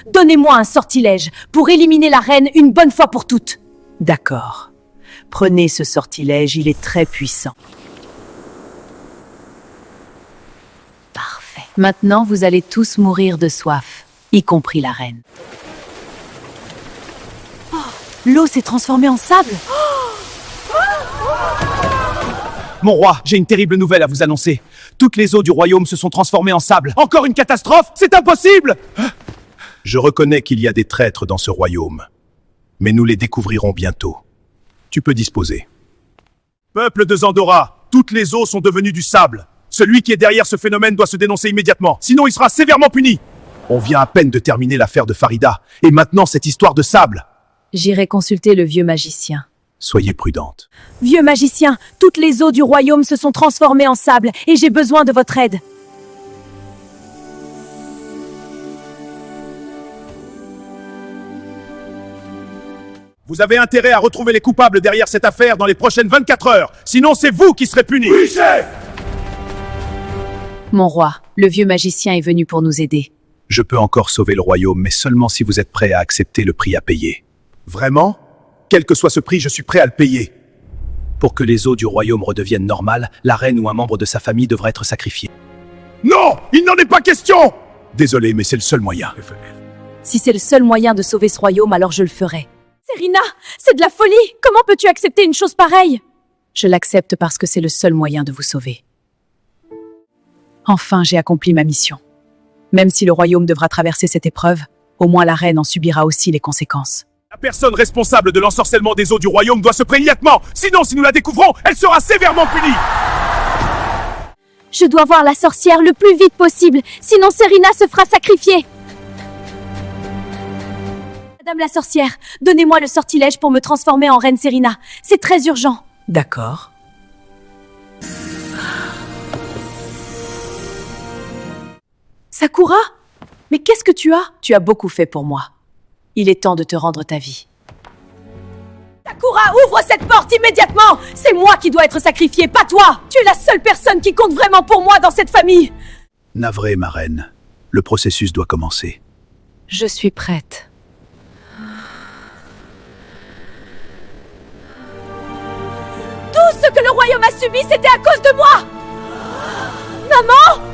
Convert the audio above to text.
Donnez-moi un sortilège pour éliminer la reine une bonne fois pour toutes. D'accord. Prenez ce sortilège, il est très puissant. Parfait. Maintenant, vous allez tous mourir de soif, y compris la reine. Oh, l'eau s'est transformée en sable. Mon roi, j'ai une terrible nouvelle à vous annoncer. Toutes les eaux du royaume se sont transformées en sable. Encore une catastrophe? C'est impossible! Je reconnais qu'il y a des traîtres dans ce royaume, mais nous les découvrirons bientôt. Tu peux disposer. Peuple de Zandora, toutes les eaux sont devenues du sable. Celui qui est derrière ce phénomène doit se dénoncer immédiatement, sinon il sera sévèrement puni. On vient à peine de terminer l'affaire de Farida, et maintenant cette histoire de sable. J'irai consulter le vieux magicien. Soyez prudente. Vieux magicien, toutes les eaux du royaume se sont transformées en sable et j'ai besoin de votre aide. Vous avez intérêt à retrouver les coupables derrière cette affaire dans les prochaines 24 heures, sinon c'est vous qui serez punis. Oui, chef! Mon roi, le vieux magicien est venu pour nous aider. Je peux encore sauver le royaume, mais seulement si vous êtes prêt à accepter le prix à payer. Vraiment? Quel que soit ce prix, je suis prêt à le payer. Pour que les eaux du royaume redeviennent normales, la reine ou un membre de sa famille devrait être sacrifié. Non! Il n'en est pas question! Désolé, mais c'est le seul moyen. Si c'est le seul moyen de sauver ce royaume, alors je le ferai. Serena, c'est de la folie! Comment peux-tu accepter une chose pareille? Je l'accepte parce que c'est le seul moyen de vous sauver. Enfin, j'ai accompli ma mission. Même si le royaume devra traverser cette épreuve, au moins la reine en subira aussi les conséquences. La personne responsable de l'ensorcellement des eaux du royaume doit se prendre immédiatement. Sinon, si nous la découvrons, elle sera sévèrement punie. Je dois voir la sorcière le plus vite possible, sinon Serena se fera sacrifier. Madame la sorcière, donnez-moi le sortilège pour me transformer en reine Serena. C'est très urgent. D'accord. Sakura? Mais qu'est-ce que tu as? Tu as beaucoup fait pour moi. Il est temps de te rendre ta vie. Sakura, ouvre cette porte immédiatement! C'est moi qui dois être sacrifiée, pas toi! Tu es la seule personne qui compte vraiment pour moi dans cette famille! Navré, ma reine. Le processus doit commencer. Je suis prête. Tout ce que le royaume a subi, c'était à cause de moi! Maman!